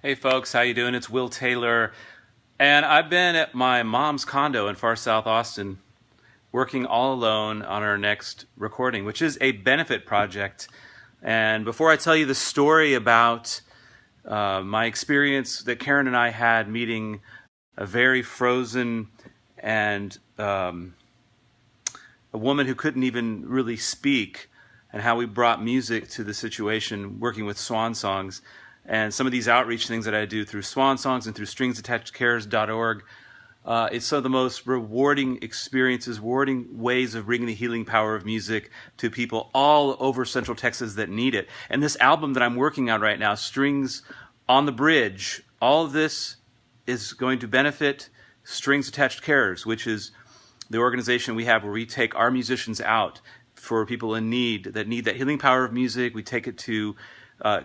Hey folks, how you doing? It's Will Taylor, and I've been at my mom's condo in far south Austin working all alone on our next recording, which is a benefit project. And before I tell you the story about my experience that Karen and I had meeting a very frozen and a woman who couldn't even really speak, and how we brought music to the situation working with Swan Songs, and some of these outreach things that I do through Swan Songs and through stringsattachedcares.org, it's some of the most rewarding experiences, rewarding ways of bringing the healing power of music to people all over Central Texas that need it. And this album that I'm working on right now, Strings on the Bridge, all of this is going to benefit Strings Attached Cares, which is the organization we have where we take our musicians out for people in need that healing power of music. We take it to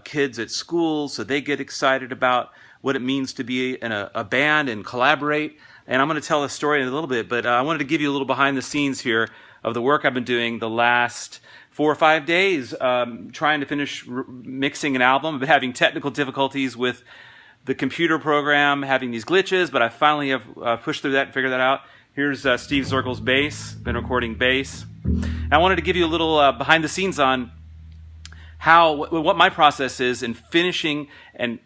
kids at school so they get excited about what it means to be in a band and collaborate. And I'm going to tell a story in a little bit, but I wanted to give you a little behind the scenes here of the work I've been doing the last 4 or 5 days, trying to finish mixing an album. I've been having technical difficulties with the computer program, having these glitches, but I finally have pushed through that and figured that out. Here's Steve Zirkle's bass, been recording bass. And I wanted to give you a little behind the scenes on what my process is in finishing and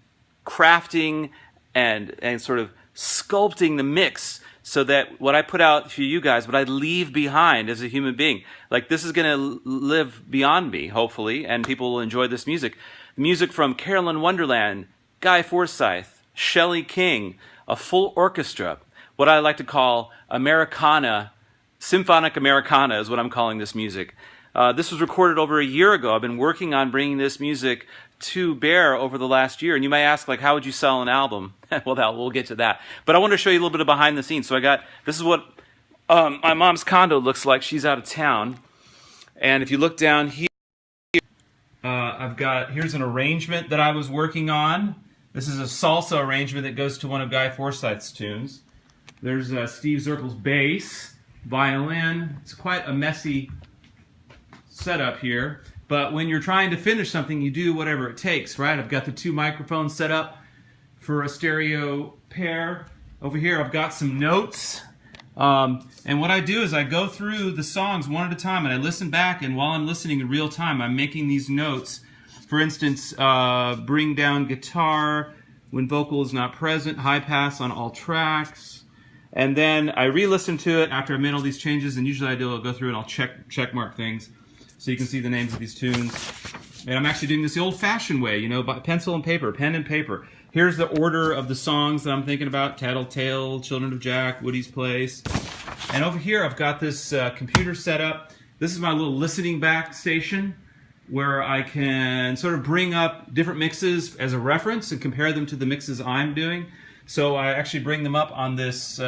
crafting and sort of sculpting the mix, so that what I put out for you guys, what I leave behind as a human being, like this is going to live beyond me, hopefully, and people will enjoy this music. Music from Carolyn Wonderland, Guy Forsyth, Shelley King, a full orchestra, what I like to call Americana, symphonic Americana is what I'm calling this music. This was recorded over a year ago. I've been working on bringing this music to bear over the last year. And you may ask, like, how would you sell an album? Well, we'll get to that. But I want to show you a little bit of behind the scenes. So this is what my mom's condo looks like. She's out of town. And if you look down here, here's an arrangement that I was working on. This is a salsa arrangement that goes to one of Guy Forsyth's tunes. There's Steve Zirkle's bass, violin. It's quite a messy setup here, but when you're trying to finish something, you do whatever it takes, right? I've got the 2 microphones set up for a stereo pair. Over here I've got some notes, and what I do is I go through the songs one at a time and I listen back, and while I'm listening in real time, I'm making these notes. For instance, bring down guitar when vocal is not present, high pass on all tracks. And then I re-listen to it after I've made all these changes, and usually I'll go through and I'll check mark things so you can see the names of these tunes. And I'm actually doing this the old-fashioned way, you know, by pencil and paper, pen and paper. Here's the order of the songs that I'm thinking about: Tattletale, Children of Jack, Woody's Place. And over here I've got this computer set up. This is my little listening back station where I can sort of bring up different mixes as a reference and compare them to the mixes I'm doing. So I actually bring them up on this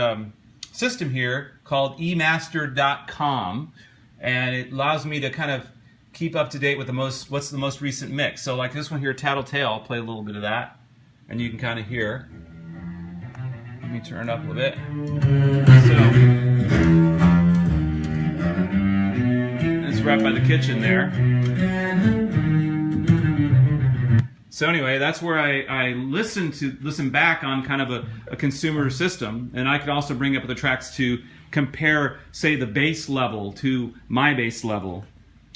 system here called emaster.com, and it allows me to kind of keep up to date with what's the most recent mix. So like this one here, Tattletale, I'll play a little bit of that, and you can kind of hear. Let me turn it up a little bit. So it's right by the kitchen there. So anyway, that's where I listen back on kind of a consumer system, and I could also bring up the tracks to compare, say, the bass level to my bass level.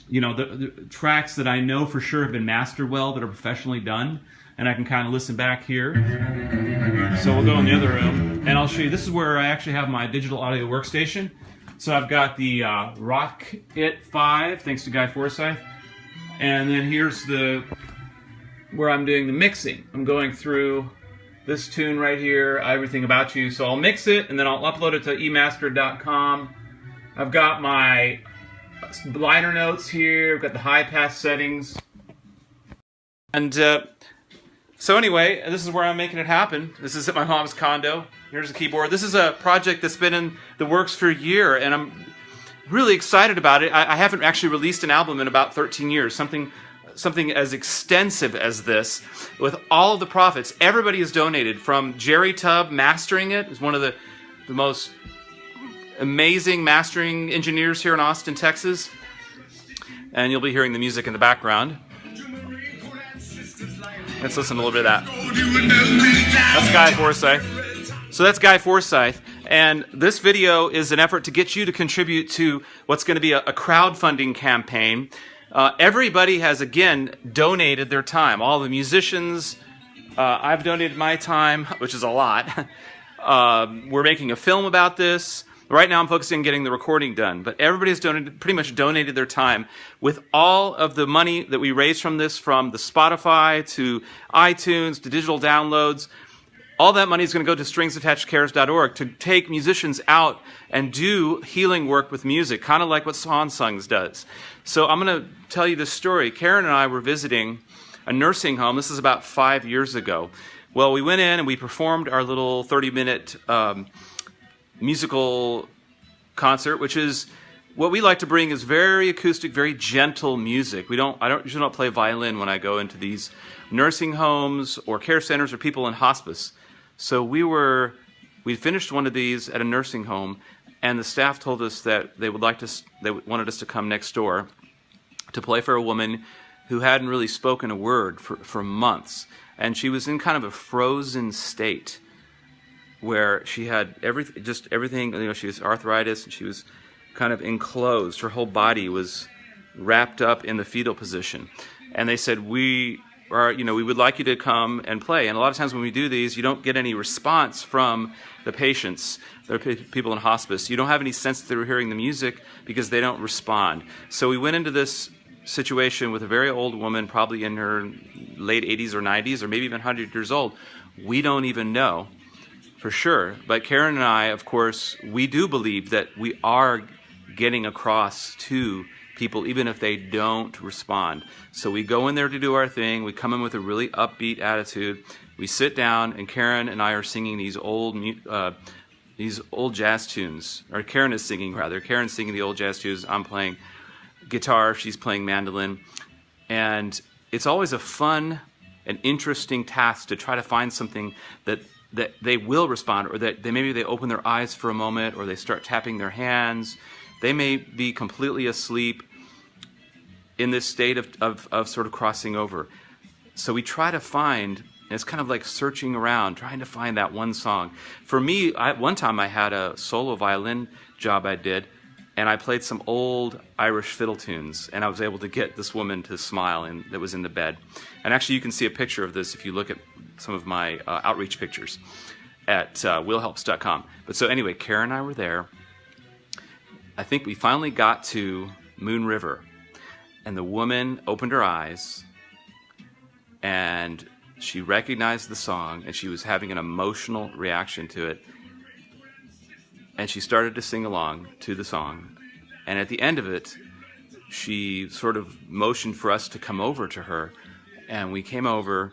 You know, the tracks that I know for sure have been mastered well, that are professionally done, and I can kind of listen back here. So we'll go in the other room, and I'll show you. This is where I actually have my digital audio workstation. So I've got the Rock It 5, thanks to Guy Forsyth, and then here's where I'm doing the mixing. I'm going through this tune right here, Everything About You. So I'll mix it, and then I'll upload it to emaster.com. I've got my liner notes here. I've got the high pass settings. And so anyway, this is where I'm making it happen. This is at my mom's condo. Here's the keyboard. This is a project that's been in the works for a year, and I'm really excited about it. I haven't actually released an album in about 13 years, something as extensive as this, with all of the profits. Everybody has donated, from Jerry Tubb mastering it, who's one of the most amazing mastering engineers here in Austin, Texas. And you'll be hearing the music in the background. Let's listen to a little bit of that. That's Guy Forsyth. So that's Guy Forsyth. And this video is an effort to get you to contribute to what's going to be a crowdfunding campaign. Everybody has, again, donated their time. All the musicians, I've donated my time, which is a lot. We're making a film about this. Right now I'm focusing on getting the recording done. But everybody's pretty much donated their time. With all of the money that we raise from this, from the Spotify to iTunes to digital downloads, all that money is going to go to stringsattachedcares.org to take musicians out and do healing work with music, kind of like what Shawn Songs does. So I'm going to tell you this story. Karen and I were visiting a nursing home. This is about 5 years ago. Well, we went in and we performed our little 30-minute musical concert, which is what we like to bring is very acoustic, very gentle music. I usually don't play violin when I go into these nursing homes or care centers or people in hospice. So we finished one of these at a nursing home, and the staff told us that they wanted us to come next door to play for a woman who hadn't really spoken a word for months, and she was in kind of a frozen state where she had everything. She was arthritis, and she was kind of enclosed. Her whole body was wrapped up in the fetal position, and they said, we would like you to come and play. And a lot of times when we do these, you don't get any response from the patients. There are people in hospice. You don't have any sense that they're hearing the music because they don't respond. So we went into this situation with a very old woman, probably in her late 80s or 90s, or maybe even 100 years old. We don't even know for sure. But Karen and I, of course, we do believe that we are getting across to people even if they don't respond. So we go in there to do our thing. We come in with a really upbeat attitude. We sit down, and Karen and I are singing these old jazz tunes. Or Karen is singing, rather. Karen's singing the old jazz tunes. I'm playing guitar. She's playing mandolin. And it's always a fun and interesting task to try to find something that they will respond, or that maybe they open their eyes for a moment, or they start tapping their hands. They may be completely asleep in this state of sort of crossing over. So we try to find, and it's kind of like searching around, trying to find that one song. For me, one time I had a solo violin job I did, and I played some old Irish fiddle tunes, and I was able to get this woman to smile that was in the bed. And actually, you can see a picture of this if you look at some of my outreach pictures at willhelps.com. But so anyway, Karen and I were there. I think we finally got to Moon River, and the woman opened her eyes, and she recognized the song, and she was having an emotional reaction to it, and she started to sing along to the song. And at the end of it, she sort of motioned for us to come over to her, and we came over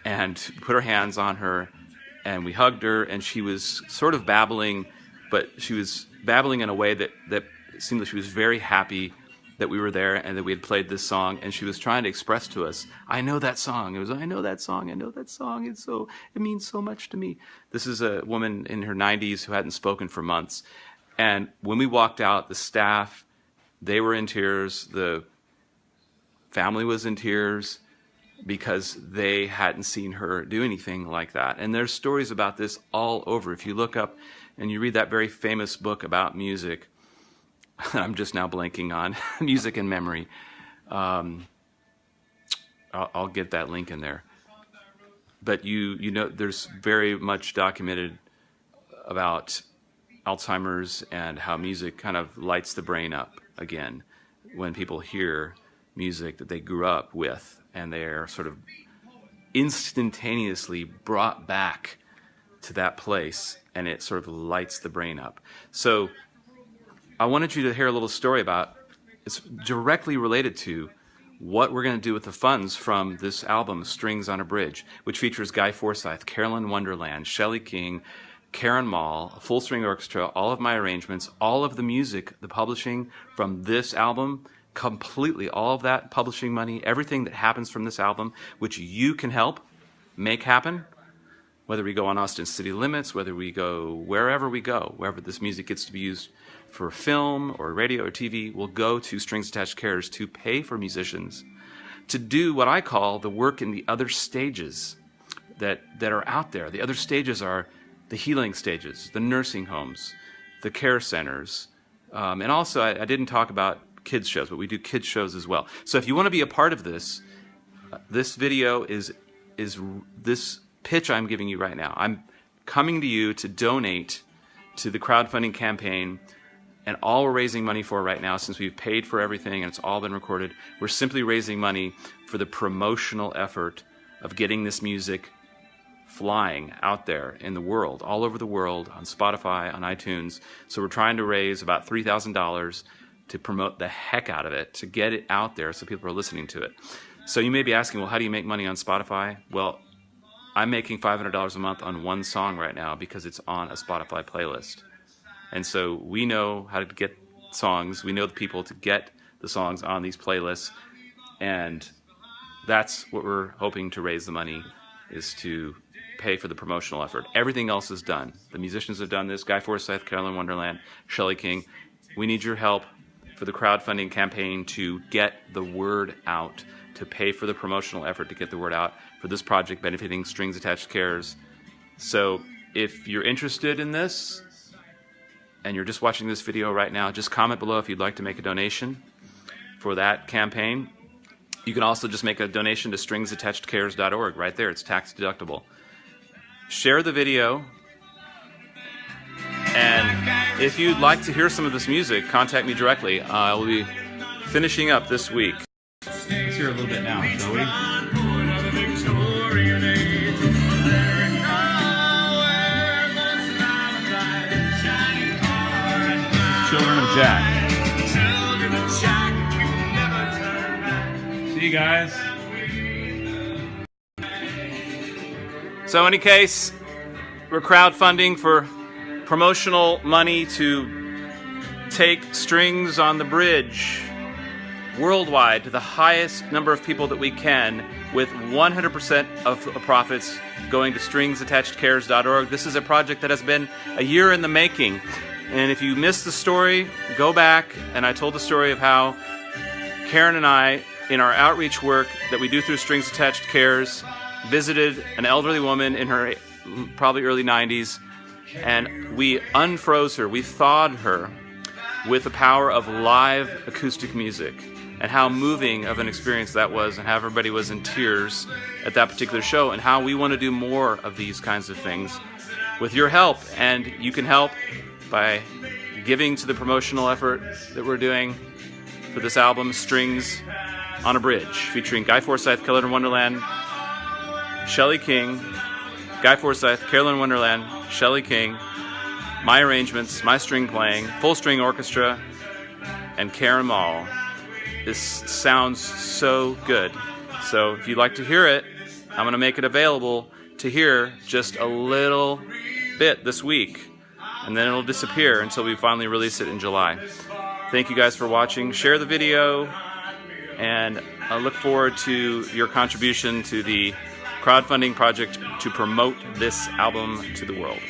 and put our hands on her, and we hugged her, and she was sort of babbling, but she was babbling in a way that seemed like she was very happy that we were there and that we had played this song, and she was trying to express to us, I know that song. It was, I know that song. It means so much to me. This is a woman in her 90s who hadn't spoken for months. And when we walked out, the staff, they were in tears. The family was in tears because they hadn't seen her do anything like that. And there's stories about this all over. If you look up and you read that very famous book about music, I'm just now blanking on Music and Memory. I'll get that link in there. But you know, there's very much documented about Alzheimer's and how music kind of lights the brain up again when people hear music that they grew up with, and they are sort of instantaneously brought back to that place, and it sort of lights the brain up. So I wanted you to hear a little story about, it's directly related to what we're going to do with the funds from this album, Strings on a Bridge, which features Guy Forsyth, Carolyn Wonderland, Shelley King, Karen Mall, a full string orchestra, all of my arrangements, all of the music, the publishing from this album, completely, all of that publishing money, everything that happens from this album, which you can help make happen, whether we go on Austin City Limits, whether we go, wherever this music gets to be used for film or radio or TV, will go to Strings Attached Cares to pay for musicians to do what I call the work in the other stages that are out there. The other stages are the healing stages, the nursing homes, the care centers. And also, I didn't talk about kids shows, but we do kids shows as well. So if you want to be a part of this, this video is this pitch I'm giving you right now. I'm coming to you to donate to the crowdfunding campaign, and all we're raising money for right now, since we've paid for everything and it's all been recorded, we're simply raising money for the promotional effort of getting this music flying out there in the world, all over the world, on Spotify, on iTunes. So we're trying to raise about $3,000 to promote the heck out of it, to get it out there so people are listening to it. So you may be asking, well, how do you make money on Spotify? Well, I'm making $500 a month on one song right now because it's on a Spotify playlist. And so we know how to get songs. We know the people to get the songs on these playlists. And that's what we're hoping to raise the money, is to pay for the promotional effort. Everything else is done. The musicians have done this. Guy Forsyth, Carolyn Wonderland, Shelley King. We need your help for the crowdfunding campaign to get the word out, to pay for the promotional effort to get the word out for this project benefiting Strings Attached Cares. So if you're interested in this and you're just watching this video right now, just comment below if you'd like to make a donation for that campaign. You can also just make a donation to stringsattachedcares.org right there. It's tax deductible. Share the video, and if you'd like to hear some of this music, contact me directly. I will be finishing up this week. Let's hear a little bit now, shall we? Children of Jack. See you guys. So in any case, we're crowdfunding for promotional money to take Strings on the Bridge worldwide to the highest number of people that we can, with 100% of the profits going to stringsattachedcares.org. This is a project that has been a year in the making. And if you missed the story, go back, and I told the story of how Karen and I, in our outreach work that we do through Strings Attached Cares, visited an elderly woman in her probably early 90s, and we unfroze her, we thawed her with the power of live acoustic music, and how moving of an experience that was, and how everybody was in tears at that particular show, and how we want to do more of these kinds of things with your help. And you can help by giving to the promotional effort that we're doing for this album, Strings on a Bridge, featuring Guy Forsyth, Carolyn Wonderland, Shelley King, Guy Forsyth, Carolyn Wonderland, Shelley King, my arrangements, my string playing, full string orchestra, and Karen Mall. This sounds so good. So if you'd like to hear it, I'm going to make it available to hear just a little bit this week, and then it'll disappear until we finally release it in July. Thank you guys for watching. Share the video, and I look forward to your contribution to the crowdfunding project to promote this album to the world.